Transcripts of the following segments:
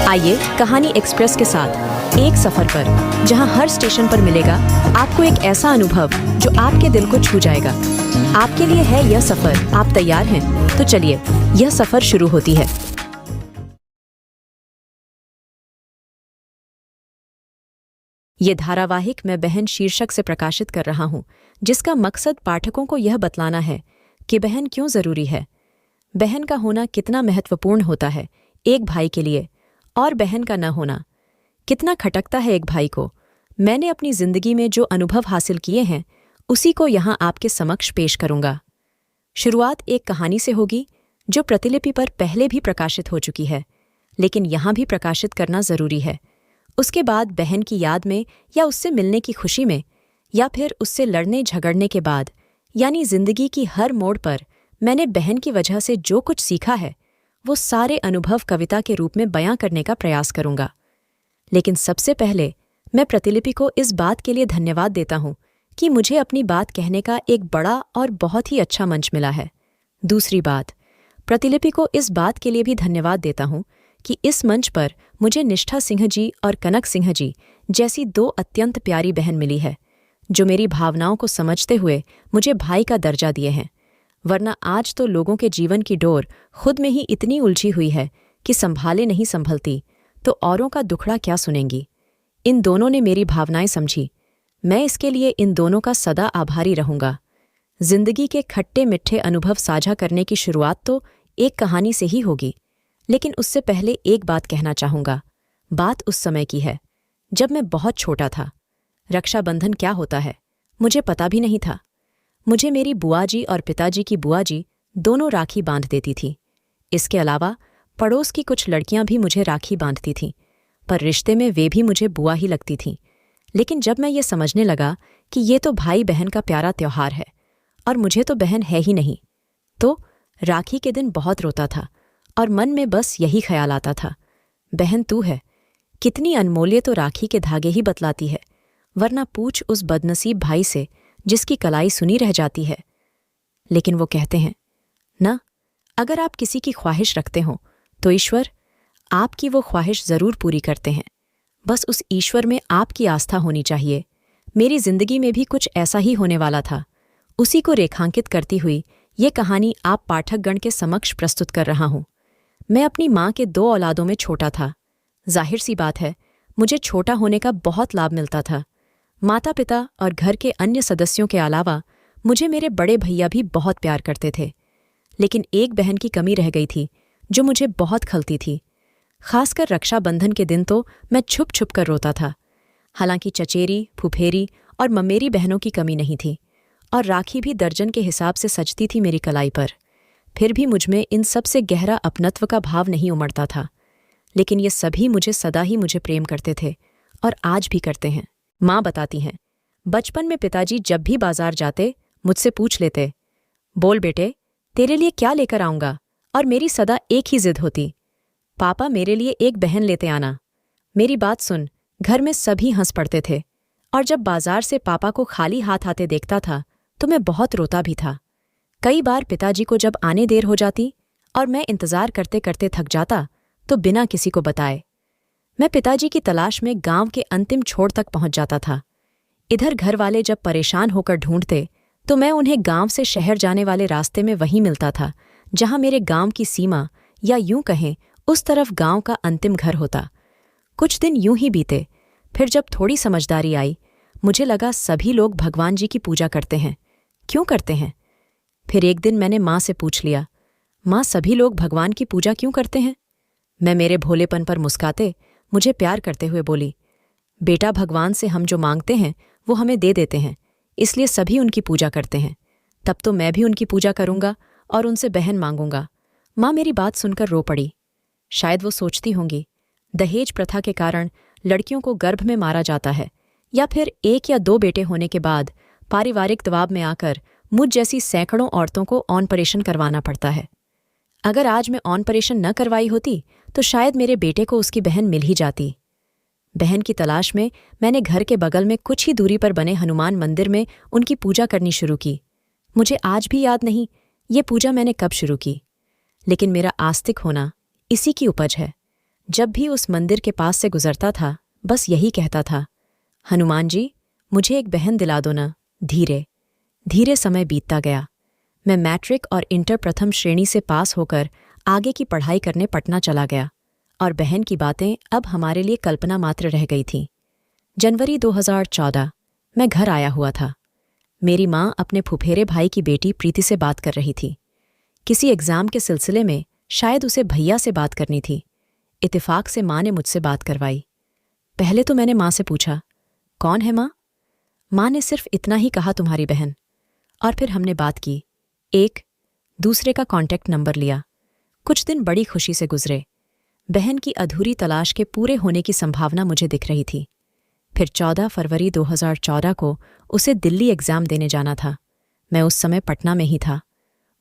आइए कहानी एक्सप्रेस के साथ एक सफर पर, जहां हर स्टेशन पर मिलेगा आपको एक ऐसा अनुभव जो आपके दिल को छू जाएगा। आपके लिए है यह सफर। आप तैयार हैं? तो चलिए, यह सफर शुरू होती है। ये धारावाहिक मैं बहन शीर्षक से प्रकाशित कर रहा हूं, जिसका मकसद पाठकों को यह बतलाना है कि बहन क्यों जरूरी है, बहन का होना कितना महत्वपूर्ण होता है एक भाई के लिए, और बहन का न होना कितना खटकता है एक भाई को। मैंने अपनी जिंदगी में जो अनुभव हासिल किए हैं, उसी को यहां आपके समक्ष पेश करूंगा। शुरुआत एक कहानी से होगी जो प्रतिलिपि पर पहले भी प्रकाशित हो चुकी है, लेकिन यहां भी प्रकाशित करना जरूरी है। उसके बाद बहन की याद में, या उससे मिलने की खुशी में, या फिर उससे लड़ने झगड़ने के बाद, यानी जिंदगी की हर मोड़ पर मैंने बहन की वजह से जो कुछ सीखा है, वो सारे अनुभव कविता के रूप में बयां करने का प्रयास करूंगा। लेकिन सबसे पहले मैं प्रतिलिपि को इस बात के लिए धन्यवाद देता हूं कि मुझे अपनी बात कहने का एक बड़ा और बहुत ही अच्छा मंच मिला है। दूसरी बात, प्रतिलिपि को इस बात के लिए भी धन्यवाद देता हूं कि इस मंच पर मुझे निष्ठा सिंह जी और कनक सिंह जी जैसी दो अत्यंत प्यारी बहन मिली है, जो मेरी भावनाओं को समझते हुए मुझे भाई का दर्जा दिए हैं। वरना आज तो लोगों के जीवन की डोर खुद में ही इतनी उलझी हुई है कि संभाले नहीं संभलती, तो औरों का दुखड़ा क्या सुनेंगी। इन दोनों ने मेरी भावनाएं समझी। मैं इसके लिए इन दोनों का सदा आभारी रहूंगा। जिंदगी के खट्टे मिठ्ठे अनुभव साझा करने की शुरुआत तो एक कहानी से ही होगी, लेकिन उससे पहले एक बात कहना चाहूंगा। बात उस समय की है जब मैं बहुत छोटा था। रक्षाबंधन क्या होता है मुझे पता भी नहीं था। मुझे मेरी बुआ जी और पिताजी की बुआ जी दोनों राखी बांध देती थी। इसके अलावा पड़ोस की कुछ लड़कियां भी मुझे राखी बांधती थीं, पर रिश्ते में वे भी मुझे बुआ ही लगती थीं। लेकिन जब मैं ये समझने लगा कि ये तो भाई बहन का प्यारा त्योहार है और मुझे तो बहन है ही नहीं, तो राखी के दिन बहुत रोता था और मन में बस यही ख्याल आता था, बहन तू है, कितनी अनमोल्य तो राखी के धागे ही बतलाती है, वरना पूछ उस बदनसीब भाई से जिसकी कलाई सुनी रह जाती है। लेकिन वो कहते हैं ना, अगर आप किसी की ख्वाहिश रखते हो तो ईश्वर आपकी वो ख्वाहिश जरूर पूरी करते हैं। बस उस ईश्वर में आपकी आस्था होनी चाहिए। मेरी जिंदगी में भी कुछ ऐसा ही होने वाला था। उसी को रेखांकित करती हुई ये कहानी आप पाठकगण के समक्ष प्रस्तुत कर रहा हूं। मैं अपनी माँ के 2 औलादों में छोटा था। जाहिर सी बात है, मुझे छोटा होने का बहुत लाभ मिलता था। माता पिता और घर के अन्य सदस्यों के अलावा मुझे मेरे बड़े भैया भी बहुत प्यार करते थे। लेकिन एक बहन की कमी रह गई थी जो मुझे बहुत खलती थी। खासकर रक्षाबंधन के दिन तो मैं छुप छुप कर रोता था। हालांकि चचेरी, फुफेरी और ममेरी बहनों की कमी नहीं थी, और राखी भी दर्जन के हिसाब से सजती थी मेरी कलाई पर। फिर भी मुझमें इन सब से गहरा अपनत्व का भाव नहीं उमड़ता था। लेकिन ये सभी सदा ही मुझे प्रेम करते थे और आज भी करते हैं। माँ बताती हैं, बचपन में पिताजी जब भी बाजार जाते मुझसे पूछ लेते, बोल बेटे तेरे लिए क्या लेकर आऊंगा, और मेरी सदा एक ही जिद होती, पापा मेरे लिए एक बहन लेते आना। मेरी बात सुन घर में सभी हंस पड़ते थे, और जब बाजार से पापा को खाली हाथ आते देखता था तो मैं बहुत रोता भी था। कई बार पिताजी को जब आने देर हो जाती और मैं इंतजार करते करते थक जाता, तो बिना किसी को बताए मैं पिताजी की तलाश में गांव के अंतिम छोर तक पहुंच जाता था। इधर घर वाले जब परेशान होकर ढूंढते तो मैं उन्हें गांव से शहर जाने वाले रास्ते में वहीं मिलता था जहां मेरे गांव की सीमा, या यूं कहें उस तरफ गांव का अंतिम घर होता। कुछ दिन यूं ही बीते। फिर जब थोड़ी समझदारी आई, मुझे लगा सभी लोग भगवान जी की पूजा करते हैं, क्यों करते हैं। फिर एक दिन मैंने माँ से पूछ लिया, माँ सभी लोग भगवान की पूजा क्यों करते हैं। मैं मेरे भोलेपन पर मुस्काते मुझे प्यार करते हुए बोली, बेटा भगवान से हम जो मांगते हैं वो हमें दे देते हैं, इसलिए सभी उनकी पूजा करते हैं। तब तो मैं भी उनकी पूजा करूंगा और उनसे बहन मांगूंगा। माँ मेरी बात सुनकर रो पड़ी। शायद वो सोचती होंगी, दहेज प्रथा के कारण लड़कियों को गर्भ में मारा जाता है, या फिर 1 या 2 बेटे होने के बाद पारिवारिक दबाव में आकर मुझ जैसी सैकड़ों औरतों को ऑपरेशन करवाना पड़ता है। अगर आज मैं ऑपरेशन न करवाई होती तो शायद मेरे बेटे को उसकी बहन मिल ही जाती। बहन की तलाश में मैंने घर के बगल में कुछ ही दूरी पर बने हनुमान मंदिर में उनकी पूजा करनी शुरू की। मुझे आज भी याद नहीं ये पूजा मैंने कब शुरू की, लेकिन मेरा आस्तिक होना इसी की उपज है। जब भी उस मंदिर के पास से गुजरता था बस यही कहता था, हनुमान जी मुझे एक बहन दिला दो ना। धीरे धीरे समय बीतता गया। मैं मैट्रिक और इंटर प्रथम श्रेणी से पास होकर आगे की पढ़ाई करने पटना चला गया और बहन की बातें अब हमारे लिए कल्पना मात्र रह गई थीं। जनवरी 2014 मैं घर आया हुआ था। मेरी माँ अपने फुफेरे भाई की बेटी प्रीति से बात कर रही थी। किसी एग्जाम के सिलसिले में शायद उसे भैया से बात करनी थी। इत्तेफाक से माँ ने मुझसे बात करवाई। पहले तो मैंने माँ से पूछा, कौन है माँ? माँ ने सिर्फ इतना ही कहा, तुम्हारी बहन। और फिर हमने बात की, एक दूसरे का कांटेक्ट नंबर लिया। कुछ दिन बड़ी खुशी से गुजरे। बहन की अधूरी तलाश के पूरे होने की संभावना मुझे दिख रही थी। फिर 14 फरवरी 2014 को उसे दिल्ली एग्जाम देने जाना था। मैं उस समय पटना में ही था।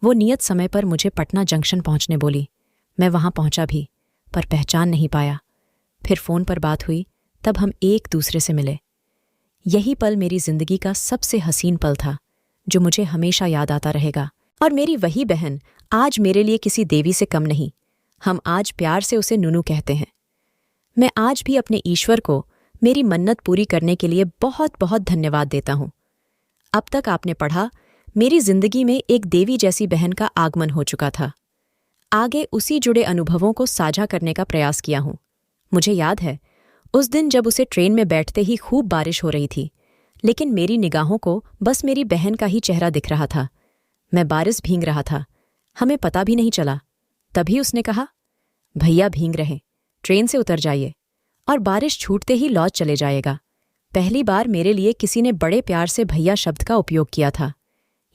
वो नियत समय पर मुझे पटना जंक्शन पहुंचने बोली। मैं वहां पहुंचा भी, पर पहचान नहीं पाया। फिर फोन पर बात हुई, तब हम एक दूसरे से मिले। यही पल मेरी जिंदगी का सबसे हसीन पल था, जो मुझे हमेशा याद आता रहेगा। और मेरी वही बहन आज मेरे लिए किसी देवी से कम नहीं। हम आज प्यार से उसे नूनू कहते हैं। मैं आज भी अपने ईश्वर को मेरी मन्नत पूरी करने के लिए बहुत बहुत धन्यवाद देता हूं। अब तक आपने पढ़ा, मेरी जिंदगी में एक देवी जैसी बहन का आगमन हो चुका था। आगे उसी जुड़े अनुभवों को साझा करने का प्रयास किया हूं। मुझे याद है उस दिन जब उसे ट्रेन में बैठते ही खूब बारिश हो रही थी, लेकिन मेरी निगाहों को बस मेरी बहन का ही चेहरा दिख रहा था। मैं बारिश भींग रहा था, हमें पता भी नहीं चला। तभी उसने कहा, भैया भींग रहे, ट्रेन से उतर जाइए और बारिश छूटते ही लौट चले जाएगा। पहली बार मेरे लिए किसी ने बड़े प्यार से भैया शब्द का उपयोग किया था।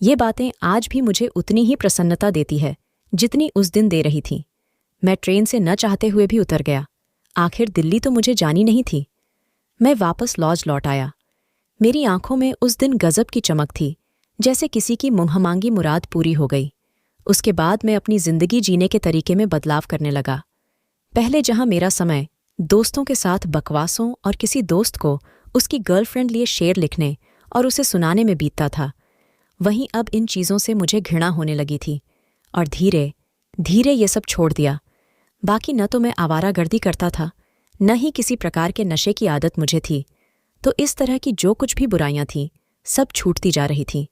ये बातें आज भी मुझे उतनी ही प्रसन्नता देती है जितनी उस दिन दे रही थी। मैं ट्रेन से न चाहते हुए भी उतर गया। आखिर दिल्ली तो मुझे जानी नहीं थी। मैं वापस लॉज लौट आया। मेरी आंखों में उस दिन गजब की चमक थी, जैसे किसी की मुंहमांगी मुराद पूरी हो गई। उसके बाद मैं अपनी जिंदगी जीने के तरीके में बदलाव करने लगा। पहले जहां मेरा समय दोस्तों के साथ बकवासों और किसी दोस्त को उसकी गर्लफ्रेंड लिए शेर लिखने और उसे सुनाने में बीतता था, वहीं अब इन चीज़ों से मुझे घृणा होने लगी थी और धीरे धीरे ये सब छोड़ दिया। बाकी न तो मैं आवारागर्दी करता था, न ही किसी प्रकार के नशे की आदत मुझे थी। तो इस तरह की जो कुछ भी बुराइयां थीं, सब छूटती जा रही थीं,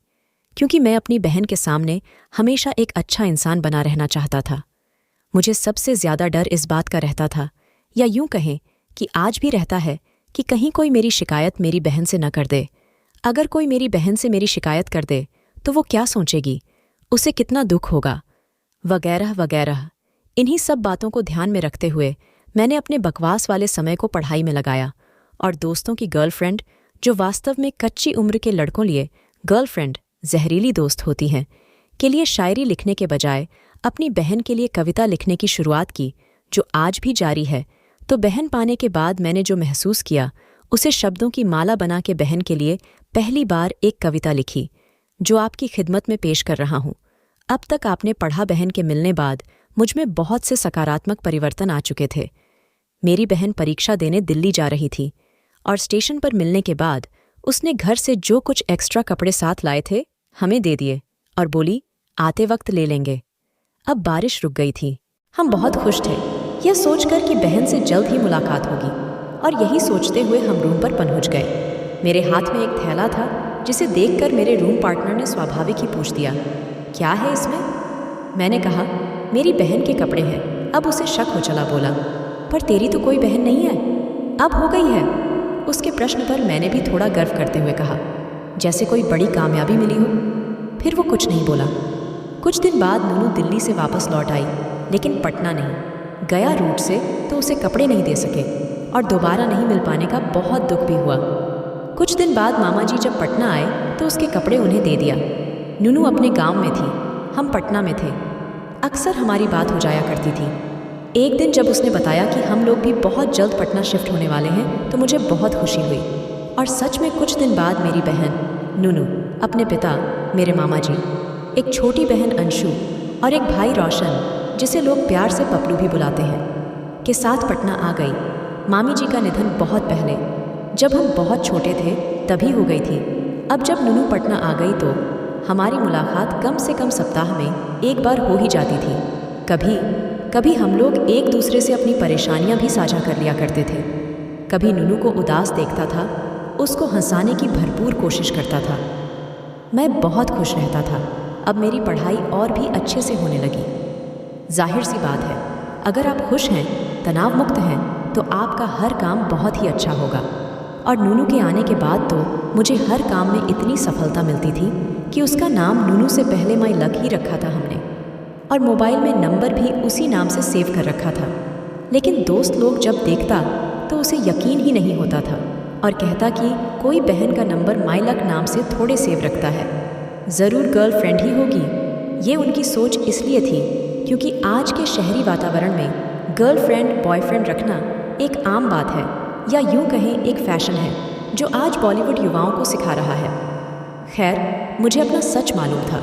क्योंकि मैं अपनी बहन के सामने हमेशा एक अच्छा इंसान बना रहना चाहता था। मुझे सबसे ज्यादा डर इस बात का रहता था, या यूं कहें कि आज भी रहता है, कि कहीं कोई मेरी शिकायत मेरी बहन से न कर दे। अगर कोई मेरी बहन से मेरी शिकायत कर दे तो वो क्या सोचेगी, उसे कितना दुख होगा, वगैरह वगैरह। इन्हीं सब बातों को ध्यान में रखते हुए मैंने अपने बकवास वाले समय को पढ़ाई में लगाया और दोस्तों की गर्लफ्रेंड, जो वास्तव में कच्ची उम्र के लड़कों लिए गर्लफ्रेंड जहरीली दोस्त होती हैं, के लिए शायरी लिखने के बजाय अपनी बहन के लिए कविता लिखने की शुरुआत की, जो आज भी जारी है। तो बहन पाने के बाद मैंने जो महसूस किया, उसे शब्दों की माला बना के बहन के लिए पहली बार एक कविता लिखी, जो आपकी खिदमत में पेश कर रहा हूं। अब तक आपने पढ़ा, बहन के मिलने बाद मुझमें बहुत से सकारात्मक परिवर्तन आ चुके थे। मेरी बहन परीक्षा देने दिल्ली जा रही थी और स्टेशन पर मिलने के बाद उसने घर से जो कुछ एक्स्ट्रा कपड़े साथ लाए थे हमें दे दिए और बोली, आते वक्त ले लेंगे। अब बारिश रुक गई थी। हम बहुत खुश थे, यह सोचकर कि बहन से जल्द ही मुलाकात होगी, और यही सोचते हुए हम रूम पर पहुंच गए। मेरे हाथ में एक थैला था, जिसे देखकर मेरे रूम पार्टनर ने स्वाभाविक ही पूछ दिया, क्या है इसमें? मैंने कहा, मेरी बहन के कपड़े हैं। अब उसे शक हो चला, बोला, पर तेरी तो कोई बहन नहीं है। अब हो गई है। उसके प्रश्न पर मैंने भी थोड़ा गर्व करते हुए कहा, जैसे कोई बड़ी कामयाबी मिली हो। फिर वो कुछ नहीं बोला। कुछ दिन बाद नूनू दिल्ली से वापस लौट आई, लेकिन पटना नहीं। गया रूट से तो उसे कपड़े नहीं दे सके और दोबारा नहीं मिल पाने का बहुत दुख भी हुआ। कुछ दिन बाद मामा जी जब पटना आए तो उसके कपड़े उन्हें दे दिया। नूनू अपने गांव में थी, हम पटना में थे। अक्सर हमारी बात हो जाया करती थी। एक दिन जब उसने बताया कि हम लोग भी बहुत जल्द पटना शिफ्ट होने वाले हैं, तो मुझे बहुत खुशी हुई। और सच में कुछ दिन बाद मेरी बहन नूनू, अपने पिता मेरे मामा जी, एक छोटी बहन अंशु और एक भाई रोशन, जिसे लोग प्यार से पपलू भी बुलाते हैं, के साथ पटना आ गई। मामी जी का निधन बहुत पहले, जब हम बहुत छोटे थे, तभी हो गई थी। अब जब नूनू पटना आ गई तो हमारी मुलाकात कम से कम सप्ताह में एक बार हो ही जाती थी। कभी कभी हम लोग एक दूसरे से अपनी परेशानियां भी साझा कर लिया करते थे। कभी नूनू को उदास देखता था, उसको हंसाने की भरपूर कोशिश करता था। मैं बहुत खुश रहता था। अब मेरी पढ़ाई और भी अच्छे से होने लगी। जाहिर सी बात है, अगर आप खुश हैं, तनाव मुक्त हैं, तो आपका हर काम बहुत ही अच्छा होगा। और नूनू के आने के बाद तो मुझे हर काम में इतनी सफलता मिलती थी कि उसका नाम नूनू से पहले माई लक ही रखा था हमने, और मोबाइल में नंबर भी उसी नाम से सेव कर रखा था। लेकिन दोस्त लोग जब देखता तो उसे यकीन ही नहीं होता था और कहता कि कोई बहन का नंबर माई लक नाम से थोड़े सेव रखता है, ज़रूर गर्लफ्रेंड ही होगी। ये उनकी सोच इसलिए थी क्योंकि आज के शहरी वातावरण में गर्लफ्रेंड बॉयफ्रेंड रखना एक आम बात है, या यूं कहें एक फैशन है जो आज बॉलीवुड युवाओं को सिखा रहा है। खैर, मुझे अपना सच मालूम था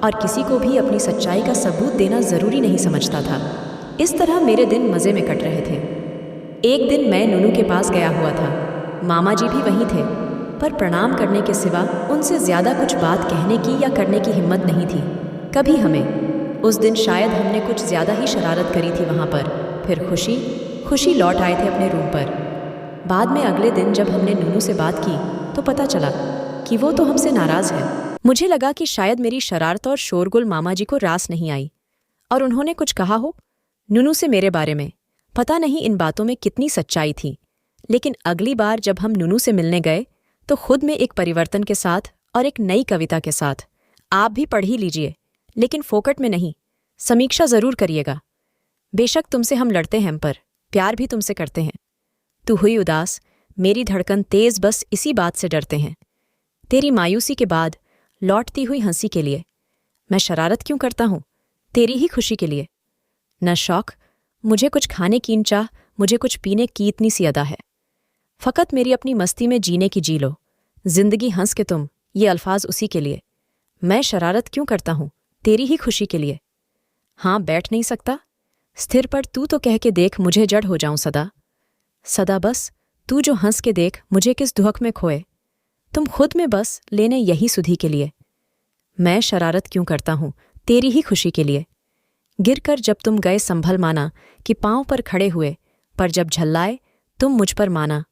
और किसी को भी अपनी सच्चाई का सबूत देना ज़रूरी नहीं समझता था। इस तरह मेरे दिन मज़े में कट रहे थे। एक दिन मैं नूनू के पास गया हुआ था। मामा जी भी वहीं थे, पर प्रणाम करने के सिवा उनसे ज़्यादा कुछ बात कहने की या करने की हिम्मत नहीं थी कभी हमें। उस दिन शायद हमने कुछ ज़्यादा ही शरारत करी थी वहाँ पर। फिर खुशी खुशी लौट आए थे अपने रूम पर। बाद में अगले दिन जब हमने नूनू से बात की तो पता चला कि वो तो हमसे नाराज़ है। मुझे लगा कि शायद मेरी शरारत और शोरगुल मामा जी को रास नहीं आई और उन्होंने कुछ कहा हो नूनू से मेरे बारे में। पता नहीं इन बातों में कितनी सच्चाई थी, लेकिन अगली बार जब हम नूनू से मिलने गए तो खुद में एक परिवर्तन के साथ और एक नई कविता के साथ। आप भी पढ़ ही लीजिए, लेकिन फोकट में नहीं, समीक्षा ज़रूर करिएगा। बेशक तुमसे हम लड़ते हैं, पर प्यार भी तुमसे करते हैं। तू हुई उदास, मेरी धड़कन तेज, बस इसी बात से डरते हैं। तेरी मायूसी के बाद लौटती हुई हंसी के लिए। मैं शरारत क्यों करता हूँ? तेरी ही खुशी के लिए। न शौक, मुझे कुछ खाने की चाह, मुझे कुछ पीने की इतनी सी अदा है। फ़कत मेरी अपनी मस्ती में जीने की जी लो। जिंदगी हंस के तुम, ये अल्फाज उसी के लिए। मैं शरारत क्यों करता हूँ? तेरी ही खुशी के लिए। हाँ, बैठ नहीं सकता स्थिर पर, तू तो कह के देख, मुझे जड़ हो जाऊं सदा सदा। बस तू जो हंस के देख, मुझे किस दुहक में खोए। तुम खुद में बस लेने यही सुधी के लिए। मैं शरारत क्यों करता हूँ? तेरी ही खुशी के लिए। गिरकर जब तुम गए संभल माना कि पांव पर खड़े हुए, पर जब झल्लाए तुम मुझ पर माना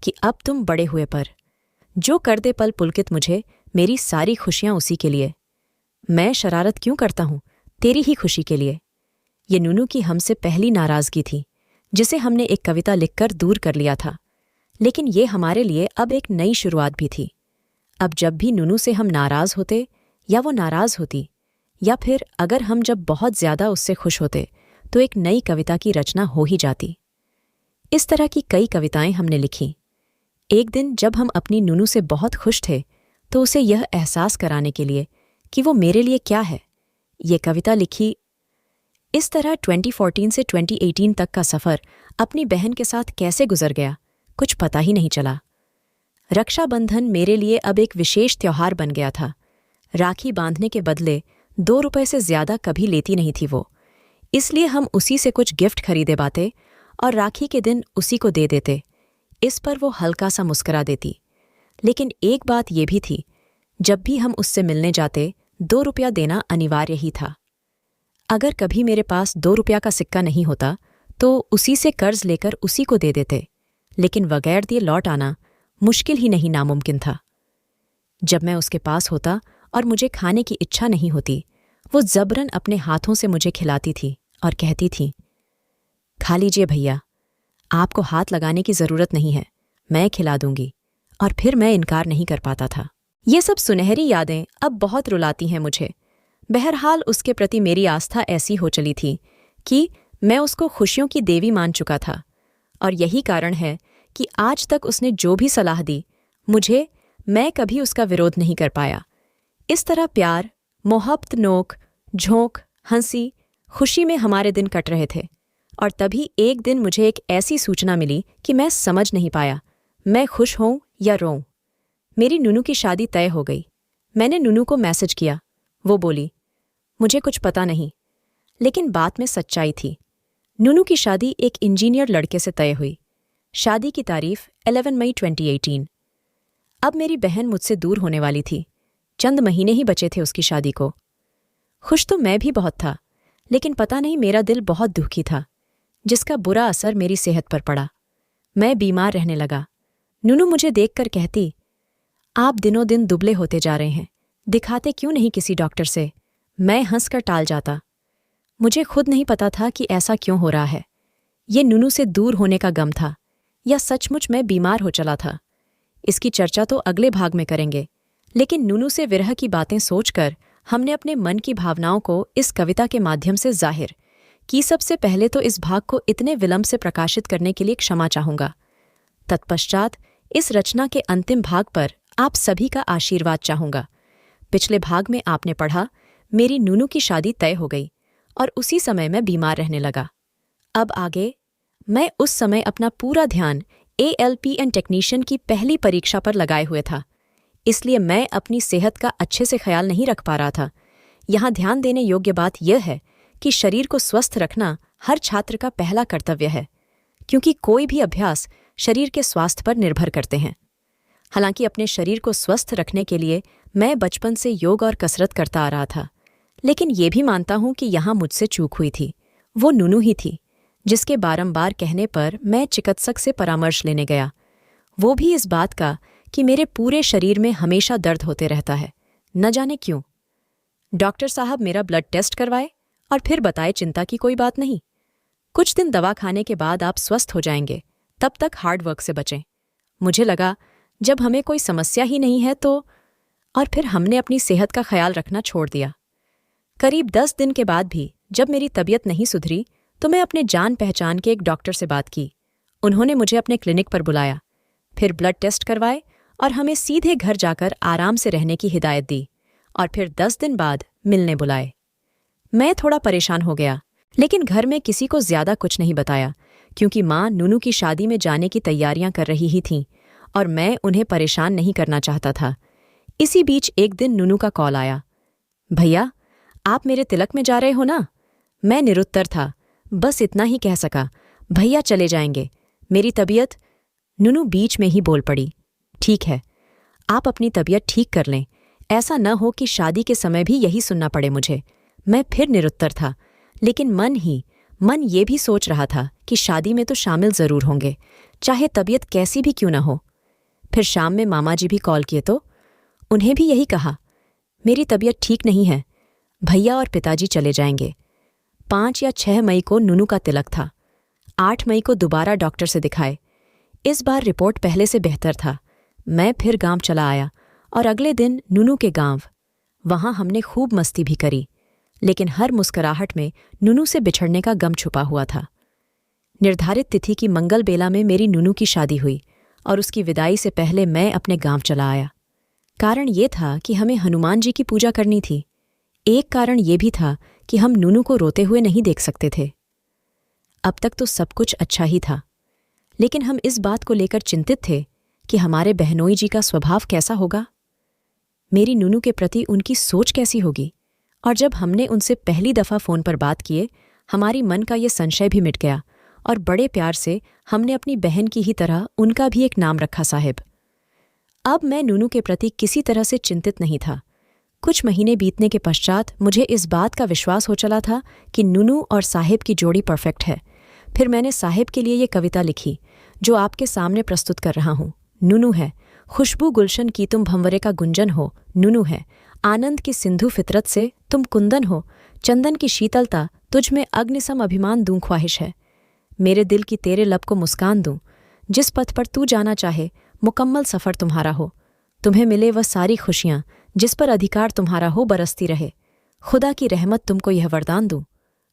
कि अब तुम बड़े हुए पर। जो कर दे पल पुलकित मुझे, मेरी सारी खुशियां उसी के लिए। मैं शरारत क्यों करता हूँ? तेरी ही खुशी के लिए। ये नूनू की हमसे पहली नाराज़गी थी, जिसे हमने एक कविता लिखकर दूर कर लिया था। लेकिन ये हमारे लिए अब एक नई शुरुआत भी थी। अब जब भी नूनू से हम नाराज़ होते या वो नाराज़ होती, या फिर अगर हम जब बहुत ज़्यादा उससे खुश होते, तो एक नई कविता की रचना हो ही जाती। इस तरह की कई कविताएं हमने लिखीं। एक दिन जब हम अपनी नूनू से बहुत खुश थे, तो उसे यह एहसास कराने के लिए कि वो मेरे लिए क्या है, ये कविता लिखी। इस तरह 2014 से 2018 तक का सफ़र अपनी बहन के साथ कैसे गुजर गया, कुछ पता ही नहीं चला। रक्षाबंधन मेरे लिए अब एक विशेष त्योहार बन गया था। राखी बांधने के बदले 2 रुपए से ज़्यादा कभी लेती नहीं थी वो, इसलिए हम उसी से कुछ गिफ्ट खरीदे बाते और राखी के दिन उसी को दे देते। इस पर वो हल्का सा मुस्करा देती। लेकिन एक बात ये भी थी, जब भी हम उससे मिलने जाते 2 रुपया देना अनिवार्य ही था। अगर कभी मेरे पास 2 रुपया का सिक्का नहीं होता तो उसी से कर्ज लेकर उसी को दे देते, लेकिन बगैर दिए लौट आना मुश्किल ही नहीं, नामुमकिन था। जब मैं उसके पास होता और मुझे खाने की इच्छा नहीं होती, वो जबरन अपने हाथों से मुझे खिलाती थी और कहती थी, खा लीजिए भैया, आपको हाथ लगाने की ज़रूरत नहीं है, मैं खिला दूंगी। और फिर मैं इनकार नहीं कर पाता था। ये सब सुनहरी यादें अब बहुत रुलाती हैं मुझे। बहरहाल उसके प्रति मेरी आस्था ऐसी हो चली थी कि मैं उसको खुशियों की देवी मान चुका था, और यही कारण है कि आज तक उसने जो भी सलाह दी मुझे, मैं कभी उसका विरोध नहीं कर पाया। इस तरह प्यार, मोहब्बत, नोक झोंक, हंसी, खुशी में हमारे दिन कट रहे थे। और तभी एक दिन मुझे एक ऐसी सूचना मिली कि मैं समझ नहीं पाया, मैं खुश होऊं या रोऊं। मेरी नूनू की शादी तय हो गई। मैंने नूनू को मैसेज किया। वो बोली, मुझे कुछ पता नहीं। लेकिन बात में सच्चाई थी। नूनू की शादी एक इंजीनियर लड़के से तय हुई। शादी की तारीख 11 मई 2018। अब मेरी बहन मुझसे दूर होने वाली थी। चंद महीने ही बचे थे उसकी शादी को। खुश तो मैं भी बहुत था, लेकिन पता नहीं मेरा दिल बहुत दुखी था, जिसका बुरा असर मेरी सेहत पर पड़ा। मैं बीमार रहने लगा। नूनू मुझे देखकर कहती, आप दिनों दिन दुबले होते जा रहे हैं, दिखाते क्यों नहीं किसी डॉक्टर से? मैं हंसकर टाल जाता। मुझे खुद नहीं पता था कि ऐसा क्यों हो रहा है। ये नूनू से दूर होने का गम था या सचमुच मैं बीमार हो चला था। इसकी चर्चा तो अगले भाग में करेंगे, लेकिन नूनू से विरह की बातें सोचकर हमने अपने मन की भावनाओं को इस कविता के माध्यम से जाहिर की। सबसे पहले तो इस भाग को इतने विलंब से प्रकाशित करने के लिए क्षमा चाहूंगा। तत्पश्चात इस रचना के अंतिम भाग पर आप सभी का आशीर्वाद चाहूंगा। पिछले भाग में आपने पढ़ा, मेरी नूनू की शादी तय हो गई और उसी समय मैं बीमार रहने लगा। अब आगे मैं उस समय अपना पूरा ध्यान ALPN टेक्नीशियन की पहली परीक्षा पर लगाए हुए था, इसलिए मैं अपनी सेहत का अच्छे से ख्याल नहीं रख पा रहा था। यहाँ ध्यान देने योग्य बात यह है कि शरीर को स्वस्थ रखना हर छात्र का पहला कर्तव्य है, क्योंकि कोई भी अभ्यास शरीर के स्वास्थ्य पर निर्भर करते हैं। हालांकि अपने शरीर को स्वस्थ रखने के लिए मैं बचपन से योग और कसरत करता आ रहा था, लेकिन ये भी मानता हूं कि यहाँ मुझसे चूक हुई थी। वो नूनू ही थी, जिसके बारंबार कहने पर मैं चिकित्सक से परामर्श लेने गया। वो भी इस बात का कि मेरे पूरे शरीर में हमेशा दर्द होते रहता है, न जाने क्यों। डॉक्टर साहब मेरा ब्लड टेस्ट करवाए और फिर बताए चिंता की कोई बात नहीं, कुछ दिन दवा खाने के बाद आप स्वस्थ हो जाएंगे, तब तक हार्ड वर्क से बचें। मुझे लगा जब हमें कोई समस्या ही नहीं है तो, और फिर हमने अपनी सेहत का ख्याल रखना छोड़ दिया। करीब 10 दिन के बाद भी जब मेरी तबीयत नहीं सुधरी तो मैं अपने जान पहचान के एक डॉक्टर से बात की। उन्होंने मुझे अपने क्लिनिक पर बुलाया, फिर ब्लड टेस्ट करवाए और हमें सीधे घर जाकर आराम से रहने की हिदायत दी और फिर 10 दिन बाद मिलने बुलाए। मैं थोड़ा परेशान हो गया, लेकिन घर में किसी को ज्यादा कुछ नहीं बताया, क्योंकि माँ नूनू की शादी में जाने की तैयारियां कर रही ही थीं और मैं उन्हें परेशान नहीं करना चाहता था। इसी बीच एक दिन नूनू का कॉल आया, भैया आप मेरे तिलक में जा रहे हो ना? मैं निरुत्तर था, बस इतना ही कह सका, भैया चले जाएंगे, मेरी तबीयत। नूनू बीच में ही बोल पड़ी, ठीक है, आप अपनी तबीयत ठीक कर लें, ऐसा न हो कि शादी के समय भी यही सुनना पड़े मुझे। मैं फिर निरुत्तर था, लेकिन मन ये भी सोच रहा था कि शादी में तो शामिल जरूर होंगे, चाहे तबीयत कैसी भी क्यों न हो। फिर शाम में मामा जी भी कॉल किए तो उन्हें भी यही कहा, मेरी तबीयत ठीक नहीं है, भैया और पिताजी चले जाएंगे। 5 या 6 मई को नूनू का तिलक था। 8 मई को दोबारा डॉक्टर से दिखाए। इस बार रिपोर्ट पहले से बेहतर था। मैं फिर गांव चला आया और अगले दिन नूनू के गांव। वहां हमने खूब मस्ती भी करी, लेकिन हर मुस्कुराहट में नूनू से बिछड़ने का गम छुपा हुआ था। निर्धारित तिथि की मंगल बेला में मेरी नूनू की शादी हुई और उसकी विदाई से पहले मैं अपने गांव चला आया। कारण ये था कि हमें हनुमान जी की पूजा करनी थी। एक कारण ये भी था कि हम नूनू को रोते हुए नहीं देख सकते थे। अब तक तो सब कुछ अच्छा ही था, लेकिन हम इस बात को लेकर चिंतित थे कि हमारे बहनोई जी का स्वभाव कैसा होगा, मेरी नूनू के प्रति उनकी सोच कैसी होगी। और जब हमने उनसे पहली दफ़ा फ़ोन पर बात किए, हमारी मन का ये संशय भी मिट गया और बड़े प्यार से हमने अपनी बहन की ही तरह उनका भी एक नाम रखा, साहिब। अब मैं नूनू के प्रति किसी तरह से चिंतित नहीं था। कुछ महीने बीतने के पश्चात मुझे इस बात का विश्वास हो चला था कि नूनू और साहिब की जोड़ी परफेक्ट है। फिर मैंने साहिब के लिए ये कविता लिखी जो आपके सामने प्रस्तुत कर रहा हूँ। नूनू है खुशबू गुलशन की, तुम भंवरे का गुंजन हो। नूनू है आनंद की सिंधु फितरत से, तुम कुंदन हो। चंदन की शीतलता तुझ में अग्निसम अभिमान दूं ख्वाहिश है। मेरे दिल की तेरे लब को मुस्कान दूं, जिस पथ पर तू जाना चाहे मुकम्मल सफ़र तुम्हारा हो। तुम्हें मिले वह सारी खुशियाँ जिस पर अधिकार तुम्हारा हो, बरसती रहे। खुदा की रहमत तुमको यह वरदान दूं,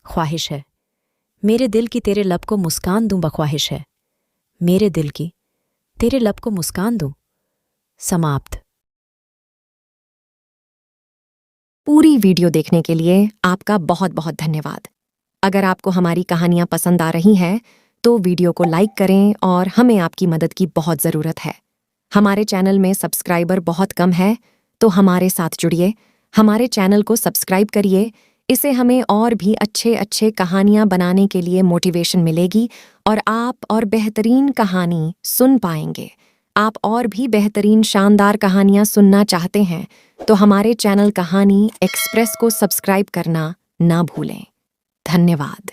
ख्वाहिश है। मेरे दिल की तेरे लब को मुस्कान दूं बख्वाहिश है। मेरे दिल की तेरे लब को मुस्कान दूं। समाप्त। पूरी वीडियो देखने के लिए आपका बहुत बहुत धन्यवाद। अगर आपको हमारी कहानियाँ पसंद आ रही हैं तो वीडियो को लाइक करें और हमें आपकी मदद की बहुत ज़रूरत है। हमारे चैनल में सब्सक्राइबर बहुत कम है, तो हमारे साथ जुड़िए, हमारे चैनल को सब्सक्राइब करिए। इससे हमें और भी अच्छे कहानियाँ बनाने के लिए मोटिवेशन मिलेगी और आप और बेहतरीन कहानी सुन पाएंगे। आप और भी बेहतरीन शानदार कहानियाँ सुनना चाहते हैं तो हमारे चैनल कहानी एक्सप्रेस को सब्सक्राइब करना ना भूलें। धन्यवाद।